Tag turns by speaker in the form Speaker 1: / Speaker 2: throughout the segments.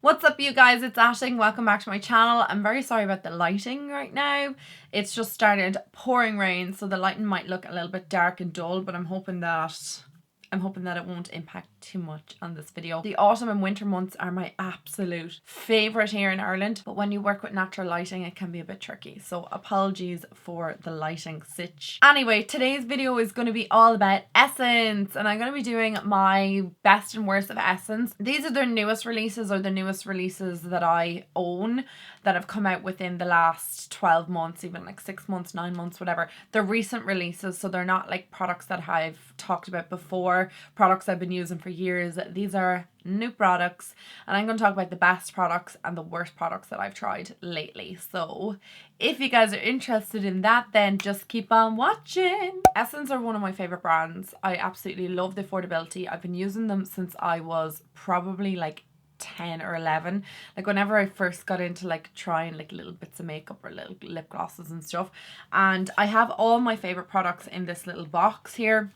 Speaker 1: What's up you guys, it's Ashing. Welcome back to my channel. I'm very sorry about the lighting right now. It's just started pouring rain, so the lighting might look a little bit dark and dull, but I'm hoping that it won't impact too much on this video. The autumn and winter months are my absolute favourite here in Ireland, but when you work with natural lighting it can be a bit tricky, so apologies for the lighting sitch. Anyway, today's video is going to be all about Essence, and I'm going to be doing my best and worst of Essence. These are their newest releases, or the newest releases that I own, that have come out within the last 12 months, even like 6 months, 9 months, whatever. They're recent releases, so they're not like products that I've talked about before, products I've been using for years. These are new products, and I'm going to talk about the best products and the worst products that I've tried lately. So if you guys are interested in that, then just keep on watching. Essence are one of my favorite brands. I absolutely love the affordability. I've been using them since I was probably like 10 or 11. Like whenever I first got into like trying like little bits of makeup or little lip glosses and stuff, and I have all my favorite products in this little box here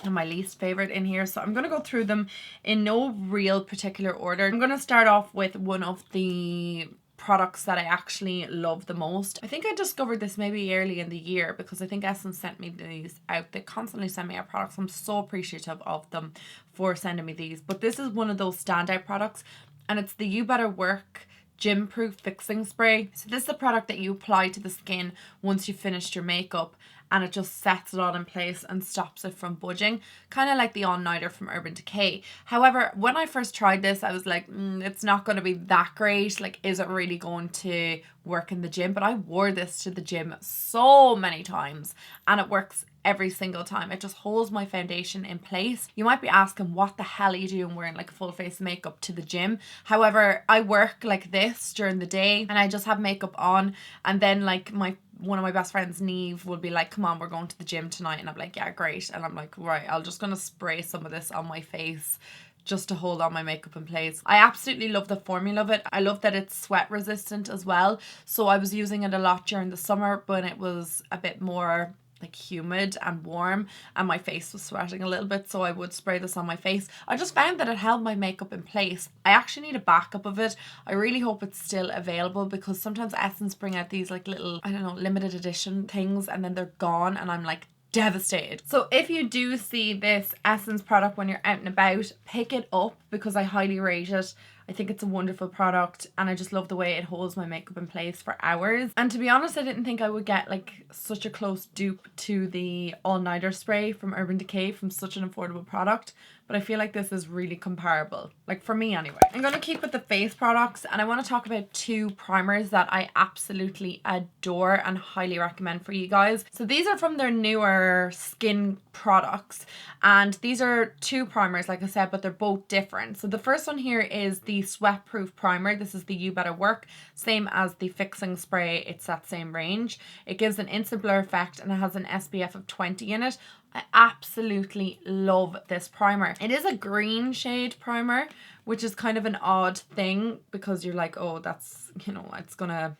Speaker 1: and my least favorite in here, so I'm going to go through them in no real particular order. I'm going to start off with one of the products that I actually love the most. I think I discovered this maybe early in the year because I think Essence sent me these out. They constantly send me out products. I'm so appreciative of them for sending me these, but this is one of those standout products, and it's the You Better Work Gym Proof Fixing Spray. So this is a product that you apply to the skin once you've finished your makeup, and it just sets it all in place and stops it from budging, kind of like the all-nighter from Urban Decay. However, when I first tried this, I was like, it's not going to be that great. Like, is it really going to work in the gym? But I wore this to the gym so many times, and it works every single time. It just holds my foundation in place. You might be asking, what the hell are you doing wearing like a full face makeup to the gym? However, I work like this during the day and I just have makeup on, and then like one of my best friends, Neve, will be like, come on, we're going to the gym tonight. And I'm like, yeah, great. And I'm like, right, I'm just going to spray some of this on my face just to hold on my makeup in place. I absolutely love the formula of it. I love that it's sweat resistant as well. So I was using it a lot during the summer when it was a bit more like humid and warm and my face was sweating a little bit, so I would spray this on my face. I just found that it held my makeup in place. I actually need a backup of it. I really hope it's still available, because sometimes Essence bring out these like little, I don't know, limited edition things and then they're gone, and I'm like devastated. So if you do see this Essence product when you're out and about, pick it up because I highly rate it. I think it's a wonderful product, and I just love the way it holds my makeup in place for hours. And to be honest, I didn't think I would get like such a close dupe to the all-nighter spray from Urban Decay from such an affordable product, but I feel like this is really comparable, like for me anyway. I'm going to keep with the face products, and I want to talk about two primers that I absolutely adore and highly recommend for you guys. So these are from their newer skin products, and these are two primers, like I said, but they're both different. So the first one here is the Sweat Proof Primer. This is the You Better Work, same as the fixing spray. It's that same range. It gives an instant blur effect and it has an SPF of 20 in it. I absolutely love this primer. It is a green shade primer, which is kind of an odd thing because you're like, oh, that's, you know, it's gonna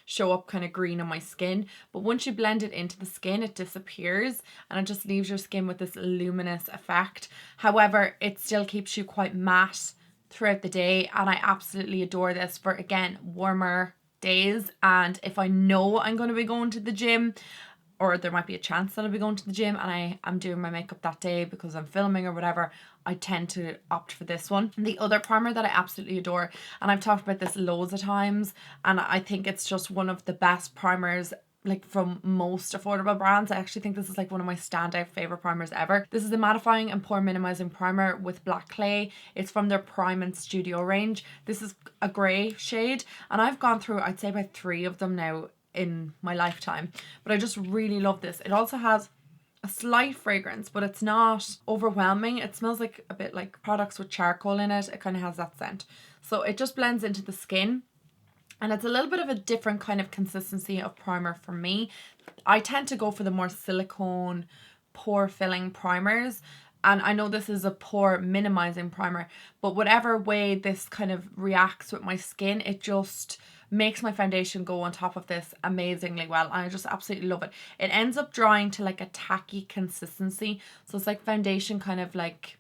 Speaker 1: show up kind of green on my skin, but once you blend it into the skin it disappears and it just leaves your skin with this luminous effect. However, it still keeps you quite matte throughout the day, and I absolutely adore this for, again, warmer days. And if I know I'm going to be going to the gym, or there might be a chance that I'll be going to the gym and I'm doing my makeup that day because I'm filming or whatever, I tend to opt for this one. And the other primer that I absolutely adore, and I've talked about this loads of times, and I think it's just one of the best primers like from most affordable brands. I actually think this is like one of my standout favorite primers ever. This is the mattifying and pore minimizing primer with black clay. It's from their Prime and Studio range. This is a grey shade, and I've gone through, I'd say, about 3 of them now in my lifetime, but I just really love this. It also has a slight fragrance, but it's not overwhelming. It smells like a bit like products with charcoal in it. It kind of has that scent, so it just blends into the skin. And it's a little bit of a different kind of consistency of primer for me. I tend to go for the more silicone pore filling primers, and I know this is a pore minimizing primer, but whatever way this kind of reacts with my skin, it just makes my foundation go on top of this amazingly well. I just absolutely love it. It ends up drying to like a tacky consistency, so it's like foundation kind of like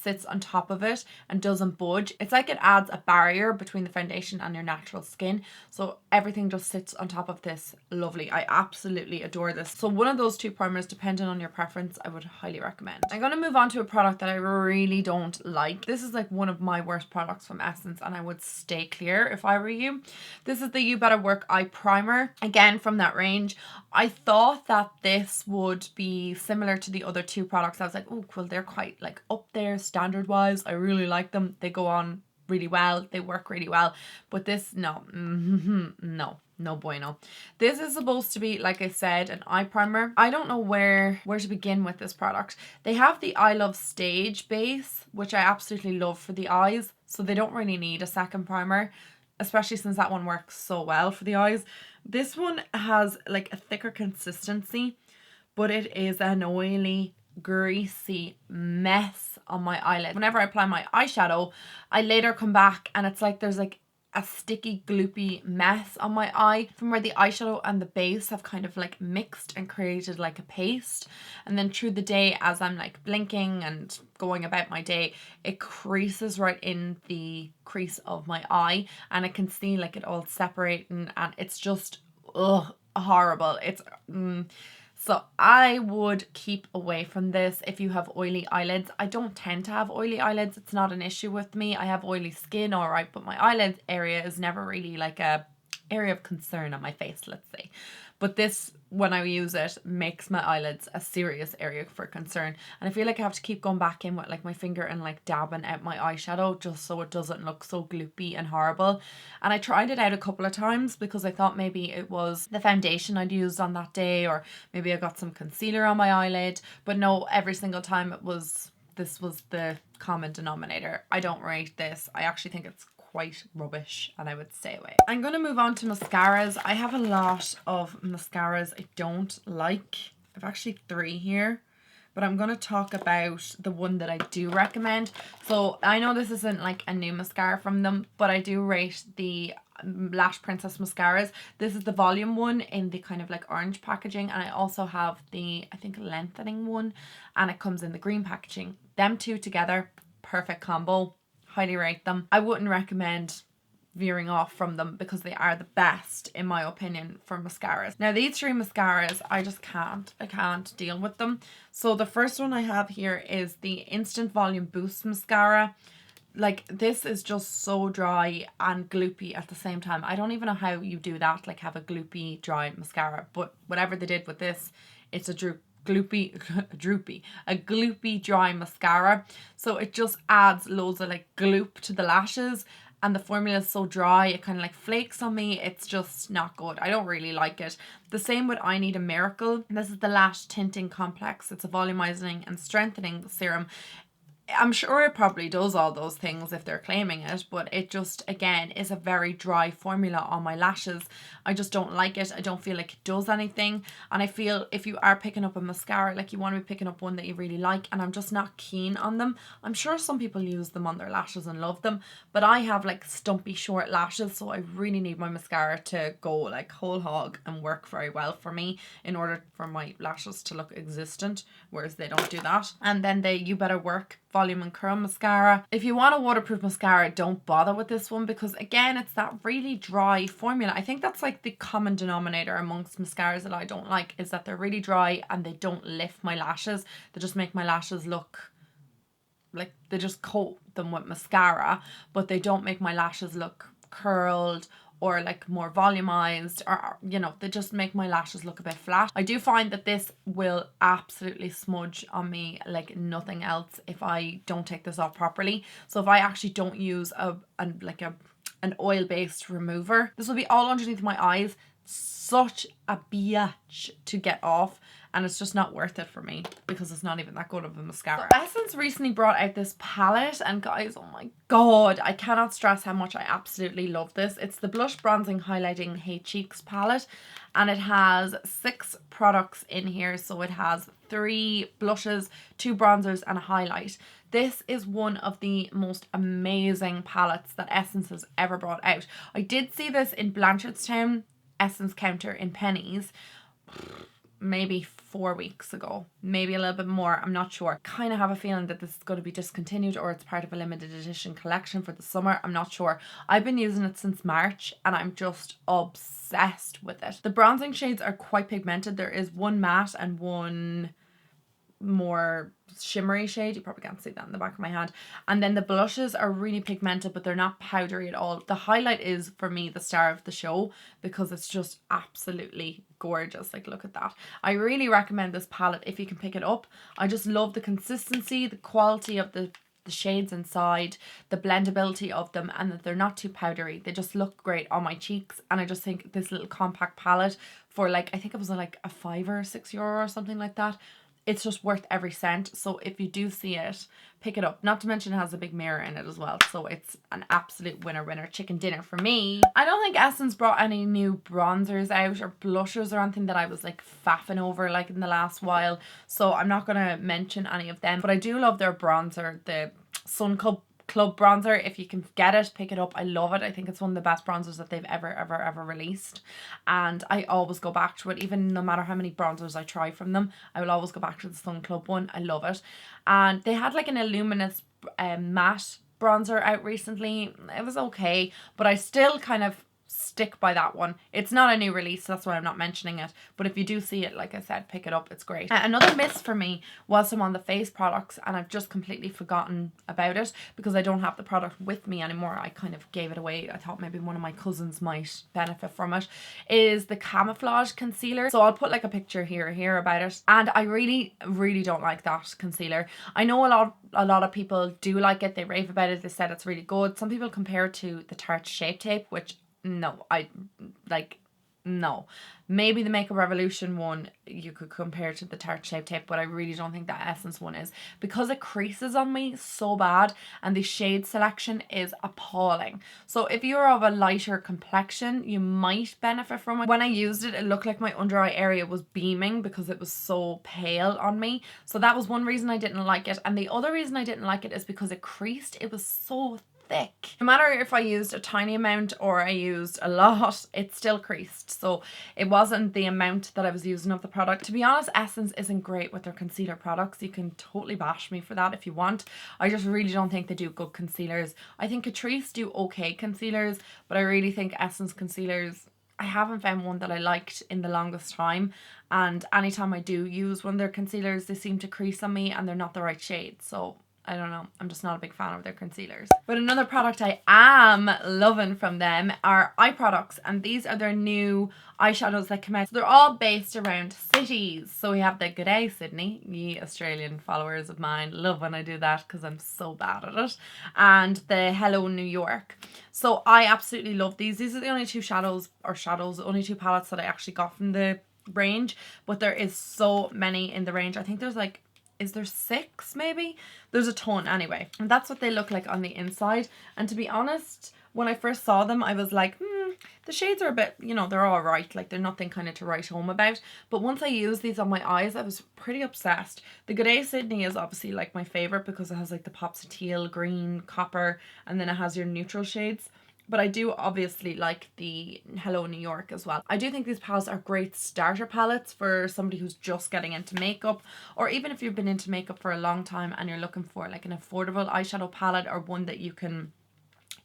Speaker 1: sits on top of it and doesn't budge. It's like it adds a barrier between the foundation and your natural skin. So everything just sits on top of this lovely. I absolutely adore this. So one of those two primers, depending on your preference, I would highly recommend. I'm going to move on to a product that I really don't like. This is like one of my worst products from Essence, and I would stay clear if I were you. This is the You Better Work Eye Primer, again from that range. I thought that this would be similar to the other two products. I was like, oh well, they're quite like up there standard wise. I really like them. They go on really well, they work really well, but this, no, no bueno. This is supposed to be, like I said, an eye primer. I don't know where to begin with this product. They have the I Love Stage base, which I absolutely love for the eyes, so they don't really need a second primer, especially since that one works so well for the eyes. This one has like a thicker consistency, but it is an oily, greasy mess on my eyelid. Whenever I apply my eyeshadow, I later come back and it's like there's like a sticky, gloopy mess on my eye from where the eyeshadow and the base have kind of like mixed and created like a paste. And then through the day, as I'm like blinking and going about my day, it creases right in the crease of my eye, and I can see like it all separating, and it's just horrible. It's so I would keep away from this if you have oily eyelids. I don't tend to have oily eyelids. It's not an issue with me. I have oily skin, all right, but my eyelid area is never really like a area of concern on my face, let's say. But this, when I use it, makes my eyelids a serious area for concern. And I feel like I have to keep going back in with like my finger and like dabbing out my eyeshadow just so it doesn't look so gloopy and horrible. And I tried it out a couple of times because I thought maybe it was the foundation I'd used on that day, or maybe I got some concealer on my eyelid. But no, every single time this was the common denominator. I don't rate this. I actually think it's quite rubbish and I would stay away. I'm going to move on to mascaras. I have a lot of mascaras I don't like. I've actually 3 here, but I'm going to talk about the one that I do recommend. So I know this isn't like a new mascara from them, but I do rate the Lash Princess mascaras. This is the volume one in the kind of like orange packaging, and I also have the, I think, lengthening one, and it comes in the green packaging. Them two together, perfect combo. Highly rate them. I wouldn't recommend veering off from them because they are the best, in my opinion, for mascaras. Now these 3 mascaras, I just can't. I can't deal with them. So the first one I have here is the Instant Volume Boost Mascara. Like, this is just so dry and gloopy at the same time. I don't even know how you do that, like have a gloopy dry mascara, but whatever they did with this, it's a gloopy dry mascara. So it just adds loads of like gloop to the lashes, and the formula is so dry it kind of like flakes on me. It's just not good. I don't really like it. The same with I Need a Miracle. This is the Lash Tinting Complex. It's a volumizing and strengthening serum. I'm sure it probably does all those things if they're claiming it, but it just, again, is a very dry formula on my lashes. I just don't like it. I don't feel like it does anything. And I feel if you are picking up a mascara, like, you want to be picking up one that you really like, and I'm just not keen on them. I'm sure some people use them on their lashes and love them, but I have like stumpy short lashes, so I really need my mascara to go like whole hog and work very well for me in order for my lashes to look existent, whereas they don't do that. And then the You Better Work Volume and Curl Mascara. If you want a waterproof mascara, don't bother with this one because, again, it's that really dry formula. I think that's like the common denominator amongst mascaras that I don't like, is that they're really dry and they don't lift my lashes. They just make my lashes look like they just coat them with mascara, but they don't make my lashes look curled or like more volumized, or, you know, they just make my lashes look a bit flat. I do find that this will absolutely smudge on me like nothing else if I don't take this off properly. So if I actually don't use an oil-based remover, this will be all underneath my eyes. Such a biatch to get off, and it's just not worth it for me because it's not even that good of a mascara. So Essence recently brought out this palette, and guys, oh my god, I cannot stress how much I absolutely love this. It's the Blush Bronzing Highlighting Hey Cheeks palette, and it has 6 products in here. So it has 3 blushes, 2 bronzers, and a highlight. This is one of the most amazing palettes that Essence has ever brought out. I did see this in Blanchardstown Essence counter in Pennies. maybe 4 weeks ago, maybe a little bit more, I'm not sure. Kind of have a feeling that this is going to be discontinued, or it's part of a limited edition collection for the summer, I'm not sure. I've been using it since March and I'm just obsessed with it. The bronzing shades are quite pigmented. There is one matte and one more shimmery shade. You probably can't see that in the back of my hand. And then the blushes are really pigmented, but they're not powdery at all. The highlight is, for me, the star of the show, because it's just absolutely gorgeous. Like, look at that. I really recommend this palette if you can pick it up. I just love the consistency, the quality of the shades inside, the blendability of them, and that they're not too powdery. They just look great on my cheeks. And I just think this little compact palette for, like, I think it was like a €5 or €6 or something like that, it's just worth every cent. So if you do see it, pick it up. Not to mention it has a big mirror in it as well. So it's an absolute winner chicken dinner for me. I don't think Essence brought any new bronzers out or blushers or anything that I was like faffing over like in the last while. So I'm not going to mention any of them. But I do love their bronzer, the Sun Club bronzer. If you can get it, pick it up. I love it. I think it's one of the best bronzers that they've ever released, and I always go back to it. Even no matter how many bronzers I try from them, I will always go back to the Sun Club one. I love it. And they had like an Illuminous matte bronzer out recently. It was okay, but I still kind of stick by that one. It's not a new release, so that's why I'm not mentioning it. But if you do see it, like I said, pick it up. It's great. Another miss for me was some on the face products, and I've just completely forgotten about it because I don't have the product with me anymore. I kind of gave it away. I thought maybe one of my cousins might benefit from it. Is the Camouflage concealer. So I'll put like a picture here about it, and I really don't like that concealer. I know a lot of people do like it. They rave about it. They said it's really good. Some people compare it to the Tarte Shape Tape, which no, no. Maybe the Makeup Revolution one you could compare to the Tarte Shape Tape, but I really don't think that Essence one is, because it creases on me so bad and the shade selection is appalling. So if you're of a lighter complexion, you might benefit from it. When I used it, it looked like my under eye area was beaming because it was so pale on me. So that was one reason I didn't like it. And the other reason I didn't like it is because it creased. It was so thick. No matter if I used a tiny amount or I used a lot, it still creased. So it wasn't the amount that I was using of the product. To be honest, Essence isn't great with their concealer products. You can totally bash me for that if you want. I just really don't think they do good concealers. I think Catrice do okay concealers, but I really think Essence concealers, I haven't found one that I liked in the longest time. And anytime I do use one of their concealers, they seem to crease on me and they're not the right shade. So I don't know. I'm just not a big fan of their concealers. But another product I am loving from them are eye products. And these are their new eyeshadows that come out. So they're all based around cities. So we have the Good Day Sydney. Ye Australian followers of mine love when I do that because I'm so bad at it. And the Hello New York. So I absolutely love these. These are the only two only two palettes that I actually got from the range. But there is so many in the range. I think there's like, is there 6 maybe? There's a ton anyway. And that's what they look like on the inside. And to be honest, when I first saw them, I was like, the shades are a bit, you know, they're all right. Like, they're nothing kind of to write home about. But once I used these on my eyes, I was pretty obsessed. The Good Day Sydney is obviously like my favorite because it has like the pops of teal, green, copper, and then it has your neutral shades. But I do obviously like the Hello New York as well. I do think these palettes are great starter palettes for somebody who's just getting into makeup, or even if you've been into makeup for a long time and you're looking for like an affordable eyeshadow palette, or one that you can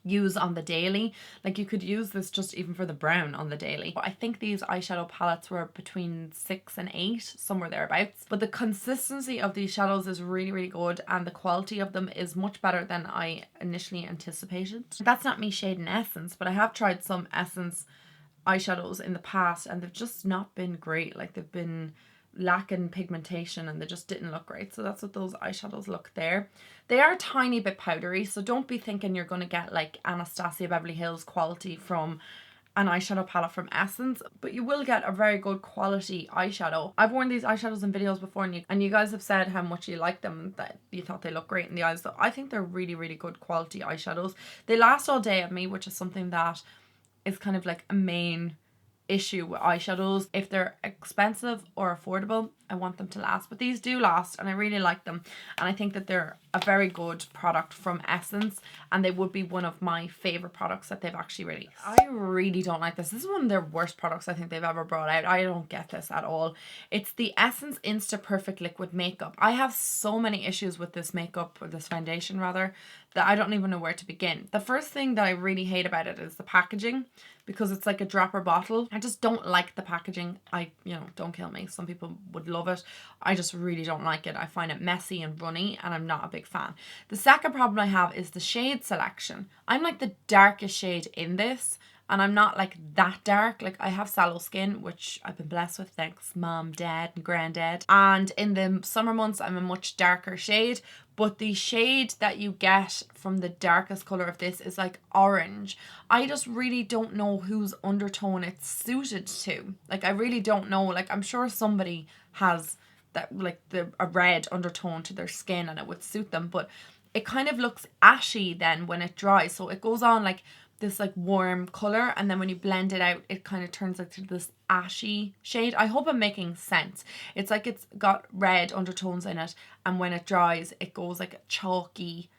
Speaker 1: use on the daily. Like, you could use this just even for the brown on the daily. I think these eyeshadow palettes were between 6 and 8, somewhere thereabouts. But the consistency of these shadows is really good, and the quality of them is much better than I initially anticipated. That's not me shading Essence, but I have tried some Essence eyeshadows in the past and they've just not been great. Like, they've been lacking pigmentation and they just didn't look great. So that's what those eyeshadows look there. They are a tiny bit powdery, so don't be thinking you're going to get like Anastasia Beverly Hills quality from an eyeshadow palette from Essence, but you will get a very good quality eyeshadow. I've worn these eyeshadows in videos before, and you guys have said how much you like them, that you thought they look great in the eyes. So I think they're really good quality eyeshadows. They last all day at me, which is something that is kind of like a main issue with eyeshadows. If they're expensive or affordable, I want them to last. But these do last and I really like them. And I think that they're a very good product from Essence. And they would be one of my favourite products that they've actually released. I really don't like this. This is one of their worst products I think they've ever brought out. I don't get this at all. It's the Essence Insta Perfect Liquid Makeup. I have so many issues with this makeup, or this foundation rather, that I don't even know where to begin. The first thing that I really hate about it is the packaging, because it's like a dropper bottle. I just don't like the packaging. Don't kill me. Some people would love it. I just really don't like it. I find it messy and runny and I'm not a big fan. The second problem I have is the shade selection. I'm like the darkest shade in this. And I'm not like that dark. Like I have sallow skin, which I've been blessed with, thanks mom, dad and granddad. And in the summer months, I'm a much darker shade. But the shade that you get from the darkest colour of this is like orange. I just really don't know whose undertone it's suited to. Like I really don't know. Like I'm sure somebody has that, like a red undertone to their skin and it would suit them. But it kind of looks ashy then when it dries. So it goes on like this like warm colour, and then when you blend it out it kind of turns into this ashy shade. I hope I'm making sense. It's like it's got red undertones in it, and when it dries it goes like a chalky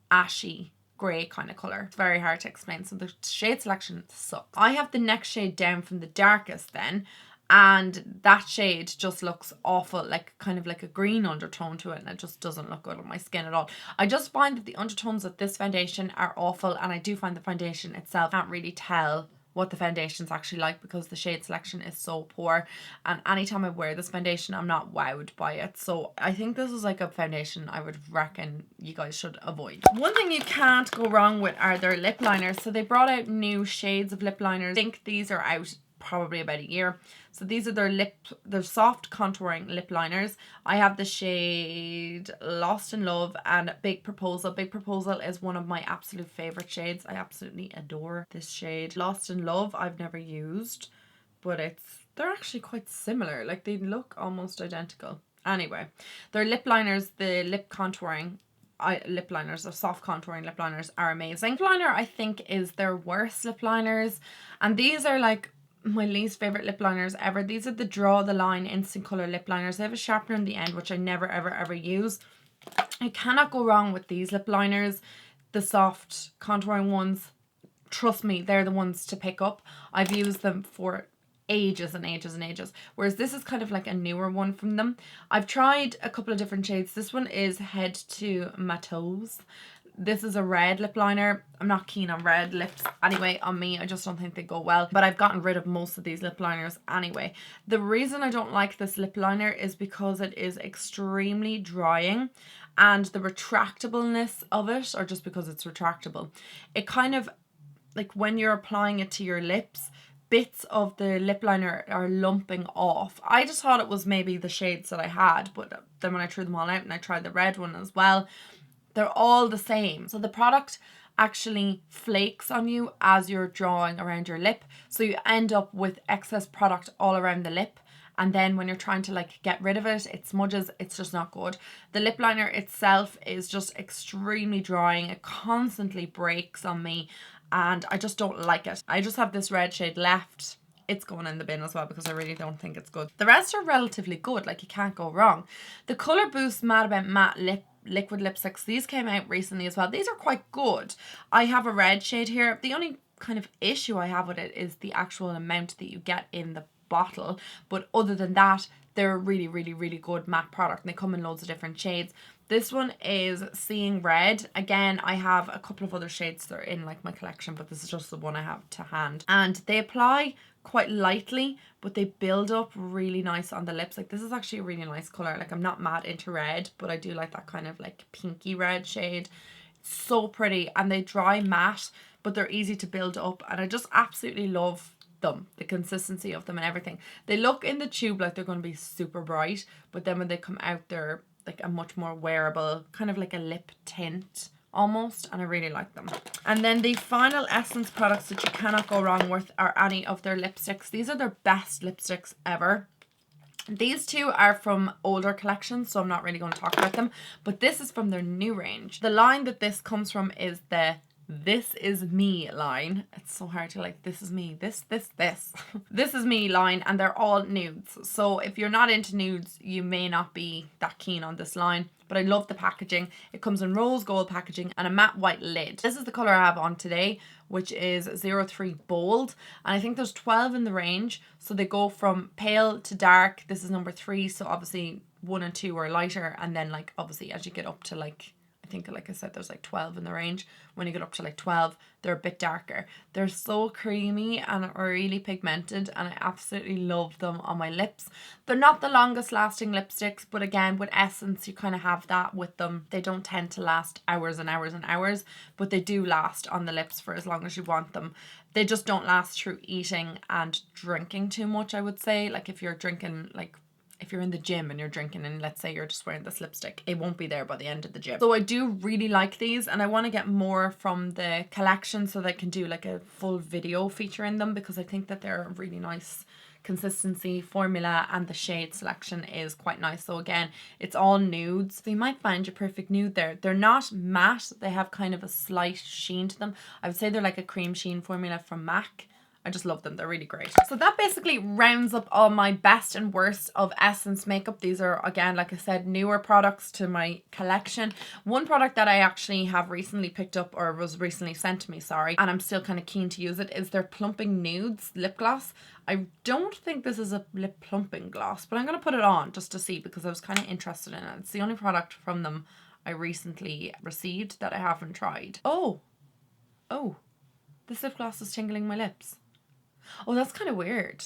Speaker 1: ashy grey kind of colour. It's very hard to explain, so the shade selection sucks. I have the next shade down from the darkest then, and that shade just looks awful, like kind of like a green undertone to it, and it just doesn't look good on my skin at all. I just find that the undertones of this foundation are awful, and I do find the foundation itself can't really tell what the foundation's actually like because the shade selection is so poor, and anytime I wear this foundation I'm not wowed by it. So I think this is like a foundation I would reckon you guys should avoid. One thing you can't go wrong with are their lip liners. So they brought out new shades of lip liners. I think these are out probably about a year. So these are their soft contouring lip liners. I have the shade Lost in Love and Big Proposal. Big Proposal is one of my absolute favorite shades. I absolutely adore this shade. Lost in Love I've never used, but they're actually quite similar. Like they look almost identical. Anyway, their lip liners, the lip contouring lip liners, the soft contouring lip liners are amazing. Lip liner I think is their worst lip liners, and these are like my least favorite lip liners ever. These are the Draw the Line Instant Color lip liners. They have a sharpener in the end, which I never ever use. I cannot go wrong with these lip liners. The soft contouring ones, trust me, they're the ones to pick up. I've used them for ages and ages and ages, whereas this is kind of like a newer one from them. I've tried a couple of different shades. This one is Head to My Toes. This is a red lip liner. I'm not keen on red lips anyway on me. I just don't think they go well. But I've gotten rid of most of these lip liners anyway. The reason I don't like this lip liner is because it is extremely drying, and the retractableness of it, or just because it's retractable, it kind of, like when you're applying it to your lips, bits of the lip liner are lumping off. I just thought it was maybe the shades that I had, but then when I threw them all out and I tried the red one as well, they're all the same. So the product actually flakes on you as you're drawing around your lip. So you end up with excess product all around the lip. And then when you're trying to like get rid of it, it smudges. It's just not good. The lip liner itself is just extremely drying. It constantly breaks on me and I just don't like it. I just have this red shade left. It's going in the bin as well because I really don't think it's good. The rest are relatively good. Like you can't go wrong. The Colour Boost Mad About Matte liquid lipsticks, these came out recently as well. These are quite good. I have a red shade here. The only kind of issue I have with it is the actual amount that you get in the bottle, but other than that they're a really good matte product and they come in loads of different shades. This one is Seeing Red. Again, I have a couple of other shades that are in like my collection, but this is just the one I have to hand, and they apply quite lightly but they build up really nice on the lips. Like this is actually a really nice color. Like I'm not mad into red, but I do like that kind of like pinky red shade. It's so pretty, and they dry matte but they're easy to build up, and I just absolutely love them, the consistency of them and everything. They look in the tube like they're going to be super bright, but then when they come out they're like a much more wearable, kind of like a lip tint almost, and I really like them. And then the final Essence products that you cannot go wrong with are any of their lipsticks. These are their best lipsticks ever. These two are from older collections, so I'm not really going to talk about them, but this is from their new range. The line that this comes from is the This Is Me line. It's so hard to like, this is me, this. This Is Me line, and they're all nudes. So if you're not into nudes, you may not be that keen on this line. But I love the packaging. It comes in rose gold packaging and a matte white lid. This is the colour I have on today, which is 03 Bold. And I think there's 12 in the range. So they go from pale to dark. This is number 3. So obviously 1 and 2 are lighter. And then like obviously as you get up to like, I think like I said, there's like 12 in the range. When you get up to like 12, they're a bit darker. They're so creamy and are really pigmented, and I absolutely love them on my lips. They're not the longest lasting lipsticks, but again, with Essence, you kind of have that with them. They don't tend to last hours and hours and hours, but they do last on the lips for as long as you want them. They just don't last through eating and drinking too much, I would say. Like if you're drinking, like if you're in the gym and you're drinking and let's say you're just wearing this lipstick, it won't be there by the end of the gym. So I do really like these, and I want to get more from the collection so that I can do like a full video featuring them, because I think that they're a really nice consistency formula and the shade selection is quite nice. So again, it's all nudes. So you might find your perfect nude there. They're not matte. They have kind of a slight sheen to them. I would say they're like a cream sheen formula from MAC. I just love them. They're really great. So that basically rounds up all my best and worst of Essence makeup. These are, again, like I said, newer products to my collection. One product that I actually have recently picked up, or was recently sent to me, sorry, and I'm still kind of keen to use it, is their Plumping Nudes lip gloss. I don't think this is a lip plumping gloss, but I'm going to put it on just to see, because I was kind of interested in it. It's the only product from them I recently received that I haven't tried. Oh, this lip gloss is tingling my lips. Oh, that's kind of weird.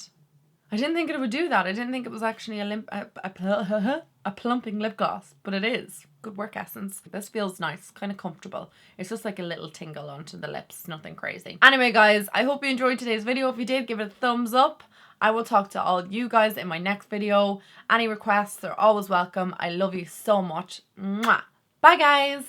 Speaker 1: I didn't think it would do that. I didn't think it was actually a plumping lip gloss, but it is. Good work, Essence. This feels nice, kind of comfortable. It's just like a little tingle onto the lips, nothing crazy. Anyway, guys, I hope you enjoyed today's video. If you did, give it a thumbs up. I will talk to all you guys in my next video. Any requests are always welcome. I love you so much. Mwah. Bye, guys.